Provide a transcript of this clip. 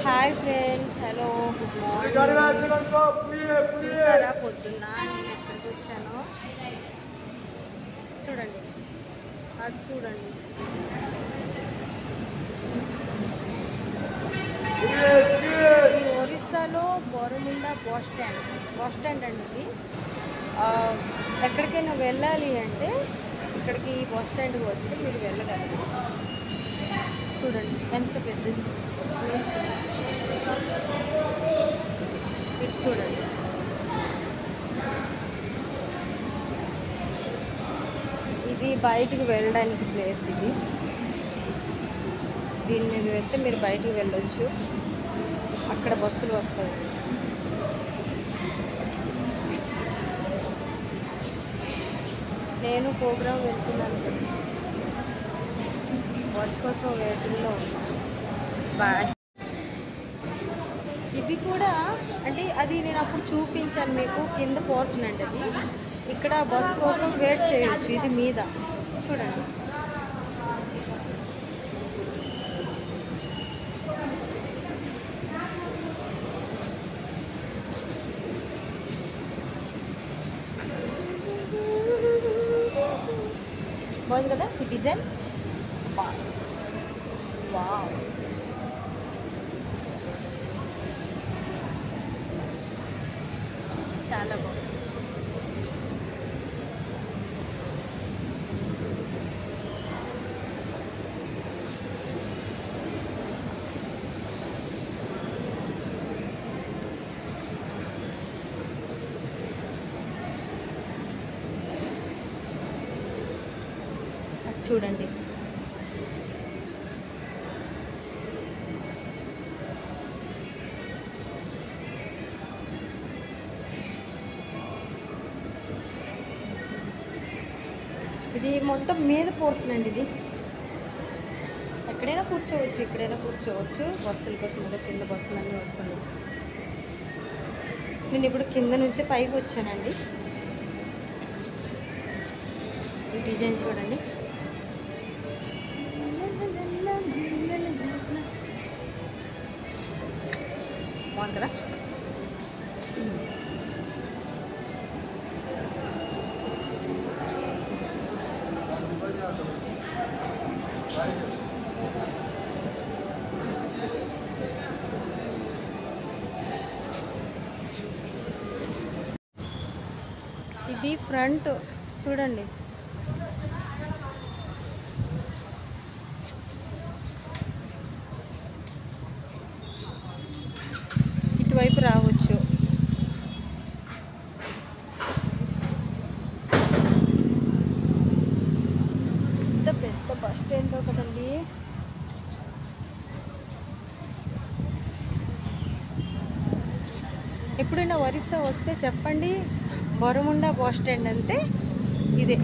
Hi friends, hello, good morning. చూసారా పొద్దున్న నేను ఎక్కడికి వచ్చానో? చూడండి, అటు చూడండి. ఈ ఒరిస్సాలో బొరముండా బస్ స్టాండ్ అండి ఇది. ఎక్కడికైనా వెళ్ళాలి అంటే ఇక్కడికి బస్ స్టాండ్కి వస్తే మీరు వెళ్ళగలరు. చూడండి ఎంత పెద్దది. ఇటు చూడండి. ఇది బయటికి వెళ్ళడానికి ప్లేస్. ఇది దీని మీద వెళ్తే మీరు బయటికి వెళ్ళొచ్చు. అక్కడ బస్సులు వస్తాయి. నేను ప్రోగ్రాం వెళ్తున్నాను కదా, బస్ కోసం వెయిటింగ్లో ఉన్నాను. బాయ్. ఇది కూడా అంటే అది నేను అప్పుడు చూపించాను మీకు, కింద పోర్షన్ అండి అది. ఇక్కడ బస్ కోసం వెయిట్ చేయొచ్చు. ఇది మీద చూడండి. బాగుంది కదా ఈ డిజైన్. వావ్, చాలా బాగుంది. చూడండి, ఇది మొత్తం మీద పోర్షన్ అండి. ఇది ఎక్కడైనా కూర్చోవచ్చు, ఇక్కడైనా కూర్చోవచ్చు. బస్సుల కోసం మీద కింద బస్సులు అన్నీ వస్తున్నాయి. నేను ఇప్పుడు కింద నుంచే పైకి వచ్చానండి. ఈ డిజైన్ చూడండి. బాగుంది కదా. ఇది ఫ్రంట్ చూడండి. ఇటువైపు రావచ్చు. ఇంత పెద్ద బస్ స్టాండ్ కదండి. ఎప్పుడైనా ఒరిస్సా వస్తే చెప్పండి, బొరముండా బస్ స్టాండ్ అంతే ఇదే.